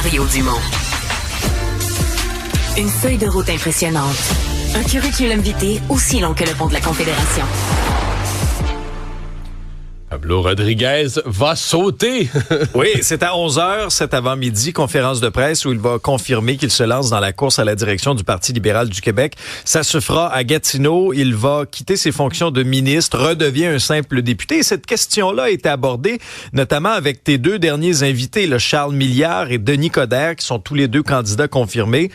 Mario Dumont. Une feuille de route impressionnante. Un curriculum vitae aussi long que le pont de la Confédération. Pablo Rodriguez va sauter. Oui, c'est à 11h cet avant-midi, conférence de presse où il va confirmer qu'il se lance dans la course à la direction du Parti libéral du Québec. Ça se fera à Gatineau. Il va quitter ses fonctions de ministre, redevient un simple député. Et cette question-là a été abordée notamment avec tes deux derniers invités, le Charles Milliard et Denis Coderre, qui sont tous les deux candidats confirmés.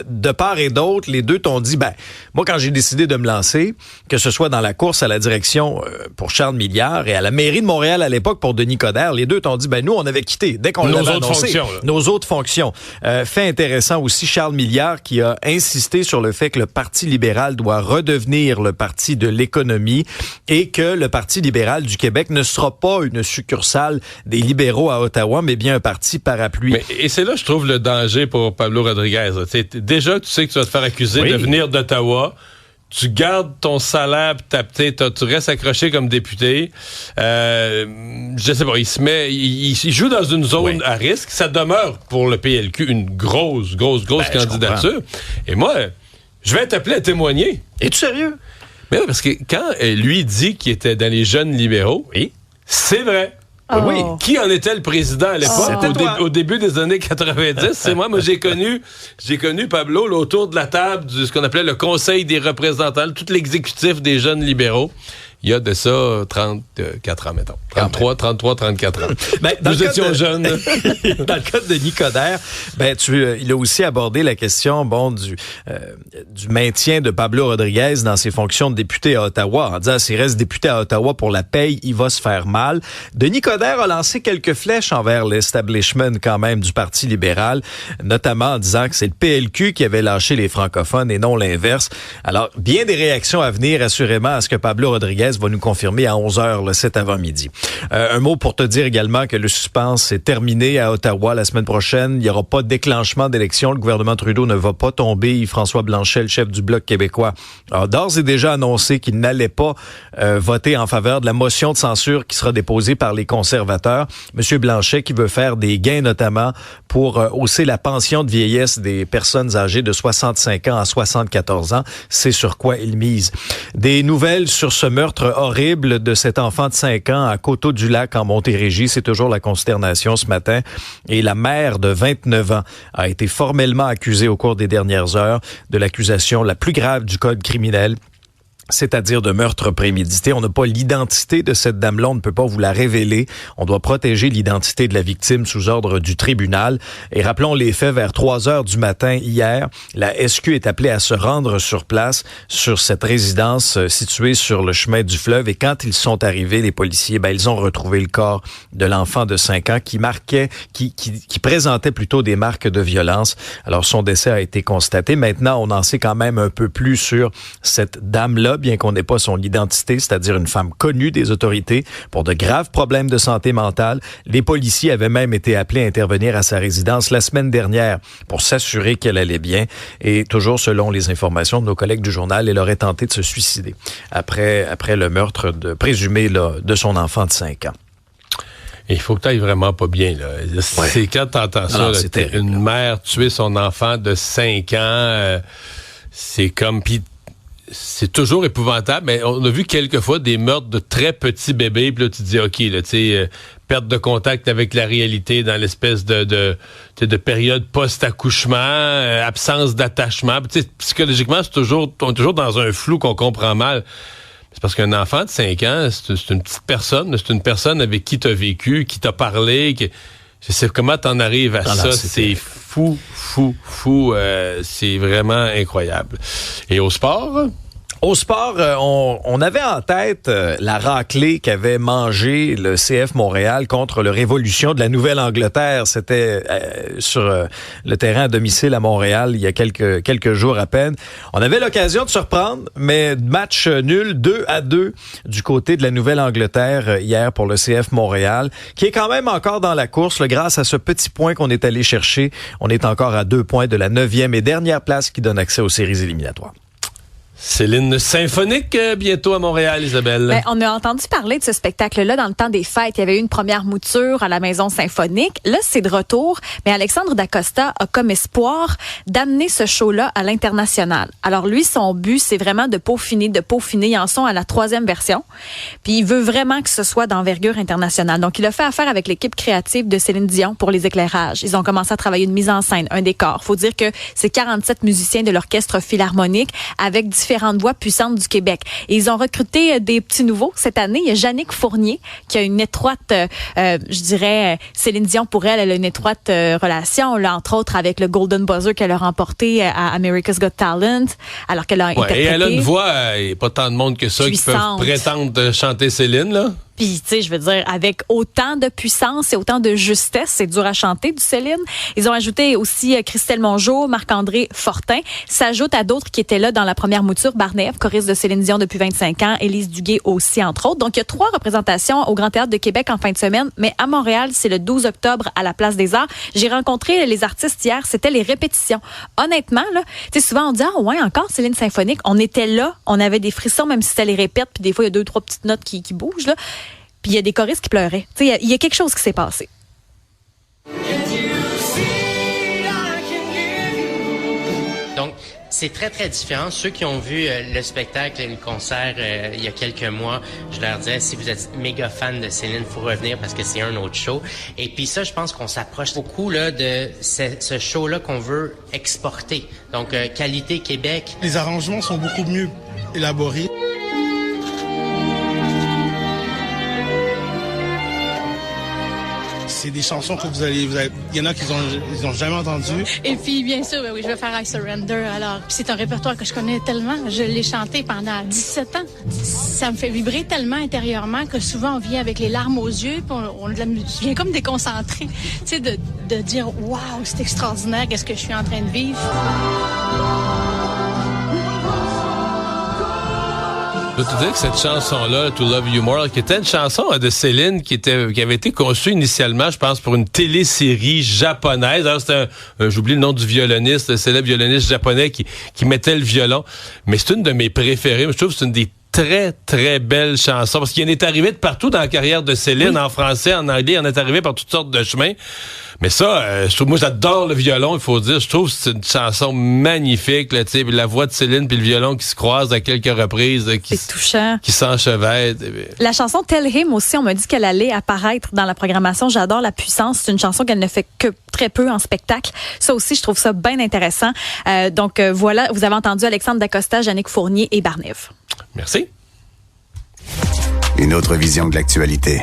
De part et d'autre, les deux t'ont dit, moi, quand j'ai décidé de me lancer, que ce soit dans la course à la direction pour Charles Milliard et à la mairie de Montréal à l'époque pour Denis Coderre, les deux t'ont dit, nous, on avait quitté dès qu'on l'avait annoncé. Nos autres fonctions. Fait intéressant aussi, Charles Milliard qui a insisté sur le fait que le Parti libéral doit redevenir le parti de l'économie et que le Parti libéral du Québec ne sera pas une succursale des libéraux à Ottawa, mais bien un parti parapluie. Et c'est là, je trouve, le danger pour Pablo Rodriguez. Déjà, tu sais que tu vas te faire accuser de venir d'Ottawa. Tu gardes ton salaire, tu restes accroché comme député. Je sais pas, il joue dans une zone à risque. Ça demeure pour le PLQ une grosse candidature. Et moi, je vais t'appeler à témoigner. Es-tu sérieux? Mais oui, parce que quand lui dit qu'il était dans les jeunes libéraux, c'est vrai. Oh. Oui. Qui en était le président à l'époque? Au début des années 90, c'est moi. Moi, j'ai connu Pablo là, autour de la table de ce qu'on appelait le Conseil des représentants, tout l'exécutif des jeunes libéraux. Il y a de ça 34 ans, mettons. 34 ans. Nous étions jeunes. Dans le cas de Denis Coderre, il a aussi abordé la question du maintien de Pablo Rodriguez dans ses fonctions de député à Ottawa, en disant s'il reste député à Ottawa pour la paye, il va se faire mal. Denis Coderre a lancé quelques flèches envers l'establishment quand même du Parti libéral, notamment en disant que c'est le PLQ qui avait lâché les francophones et non l'inverse. Alors, bien des réactions à venir assurément à ce que Pablo Rodriguez va nous confirmer à 11h cet avant-midi. Un mot pour te dire également que le suspense est terminé à Ottawa la semaine prochaine. Il n'y aura pas de déclenchement d'élection. Le gouvernement Trudeau ne va pas tomber. Yves-François Blanchet, le chef du Bloc québécois, a d'ores et déjà annoncé qu'il n'allait pas voter en faveur de la motion de censure qui sera déposée par les conservateurs. Monsieur Blanchet qui veut faire des gains notamment pour hausser la pension de vieillesse des personnes âgées de 65 ans à 74 ans. C'est sur quoi il mise. Des nouvelles sur ce meurtre horrible de cet enfant de 5 ans à Coteau-du-Lac en Montérégie. C'est toujours la consternation ce matin. Et la mère de 29 ans a été formellement accusée au cours des dernières heures de l'accusation la plus grave du code criminel, c'est-à-dire de meurtre prémédité. On n'a pas l'identité de cette dame-là, on ne peut pas vous la révéler. On doit protéger l'identité de la victime sous ordre du tribunal. Et rappelons les faits, vers 3h du matin hier, la SQ est appelée à se rendre sur place, sur cette résidence située sur le chemin du fleuve. Et quand ils sont arrivés, les policiers, ils ont retrouvé le corps de l'enfant de 5 ans qui présentait plutôt des marques de violence. Alors, son décès a été constaté. Maintenant, on en sait quand même un peu plus sur cette dame-là, bien qu'on n'ait pas son identité, c'est-à-dire une femme connue des autorités pour de graves problèmes de santé mentale. Les policiers avaient même été appelés à intervenir à sa résidence la semaine dernière pour s'assurer qu'elle allait bien. Et toujours selon les informations de nos collègues du journal, elle aurait tenté de se suicider après le meurtre présumé de son enfant de 5 ans. Il faut que tu ailles vraiment pas bien. Là. C'est quand tu entends ça, là, une mère tuer son enfant de 5 ans, c'est comme... C'est toujours épouvantable, mais on a vu quelques fois des meurtres de très petits bébés, puis là, tu te dis, OK, là, tu sais, perte de contact avec la réalité dans l'espèce de période post-accouchement, absence d'attachement. Psychologiquement, on est toujours dans un flou qu'on comprend mal. C'est parce qu'un enfant de 5 ans, c'est une petite personne, c'est une personne avec qui tu as vécu, qui t'a parlé, je sais comment t'en arrives à ça. C'est fou. C'est vraiment incroyable. Et au sport? Au sport, on avait en tête la raclée qu'avait mangé le CF Montréal contre le Révolution de la Nouvelle-Angleterre. C'était sur le terrain à domicile à Montréal il y a quelques jours à peine. On avait l'occasion de se reprendre, mais match nul 2-2 du côté de la Nouvelle-Angleterre hier pour le CF Montréal, qui est quand même encore dans la course. Là, grâce à ce petit point qu'on est allé chercher, on est encore à 2 points de la 9e et dernière place qui donne accès aux séries éliminatoires. Céline symphonique bientôt à Montréal, Isabelle. Ben, on a entendu parler de ce spectacle-là dans le temps des fêtes. Il y avait eu une première mouture à la Maison Symphonique. Là, c'est de retour. Mais Alexandre Dacosta a comme espoir d'amener ce show-là à l'international. Alors lui, son but, c'est vraiment de peaufiner. Ils en sont à la 3e version. Puis il veut vraiment que ce soit d'envergure internationale. Donc, il a fait affaire avec l'équipe créative de Céline Dion pour les éclairages. Ils ont commencé à travailler une mise en scène, un décor. Faut dire que c'est 47 musiciens de l'Orchestre Philharmonique avec différentes voix puissantes du Québec. Et ils ont recruté des petits nouveaux cette année. Il y a Yannick Fournier qui a une étroite, je dirais, Céline Dion pour elle a une étroite relation, là, entre autres avec le Golden Buzzer qu'elle a remporté à America's Got Talent, alors qu'elle a interprété. Et elle a une voix, il n'y a pas tant de monde que ça puissante, qui peuvent prétendre chanter Céline, là. Puis, tu sais, je veux dire, avec autant de puissance et autant de justesse, c'est dur à chanter du Céline. Ils ont ajouté aussi Christelle Mongeau, Marc-André Fortin. S'ajoute à d'autres qui étaient là dans la première mouture. Barnève, choriste de Céline Dion depuis 25 ans. Élise Duguay aussi, entre autres. Donc, il y a 3 représentations au Grand Théâtre de Québec en fin de semaine. Mais à Montréal, c'est le 12 octobre à la Place des Arts. J'ai rencontré les artistes hier. C'était les répétitions. Honnêtement, là, tu sais, souvent on dit, ah ouais, encore Céline symphonique. On était là. On avait des frissons, même si c'était les répètes. Puis des fois, il y a 2-3 petites notes qui bougent, là. Puis il y a des choristes qui pleuraient. Tu sais, il y a quelque chose qui s'est passé. Donc, c'est très, très différent. Ceux qui ont vu le spectacle et le concert il y a quelques mois, je leur disais, si vous êtes méga fan de Céline, faut revenir parce que c'est un autre show. Et puis ça, je pense qu'on s'approche beaucoup là de ce show-là qu'on veut exporter. Donc, qualité Québec. Les arrangements sont beaucoup mieux élaborés. C'est des chansons que vous allez il y en a qui ils ont jamais entendues. Et puis, bien sûr, oui, je vais faire I Surrender. Alors, c'est un répertoire que je connais tellement. Je l'ai chanté pendant 17 ans. Ça me fait vibrer tellement intérieurement que souvent, on vient avec les larmes aux yeux, puis je viens comme déconcentré. Tu sais, de dire, waouh, c'est extraordinaire, qu'est-ce que je suis en train de vivre. Je peux te dire que cette chanson-là, To Love You More, qui était une chanson de Céline qui avait été conçue initialement, je pense, pour une télésérie japonaise. Alors, c'était j'oublie le nom du violoniste, le célèbre violoniste japonais qui mettait le violon. Mais c'est une de mes préférées. Je trouve que c'est une des très, très belle chanson. Parce qu'il en est arrivé de partout dans la carrière de Céline, oui. En français, en anglais, il en est arrivé par toutes sortes de chemins. Mais ça, moi, j'adore le violon, il faut dire. Je trouve que c'est une chanson magnifique, là, tu sais, la voix de Céline puis le violon qui se croisent à quelques reprises. C'est touchant. Qui s'enchevêtrent. La chanson Tell Him aussi, on m'a dit qu'elle allait apparaître dans la programmation. J'adore la puissance. C'est une chanson qu'elle ne fait que très peu en spectacle. Ça aussi, je trouve ça bien intéressant. Donc, voilà, vous avez entendu Alexandre Dacosta, Yannick Fournier et Barnève. Merci. Une autre vision de l'actualité.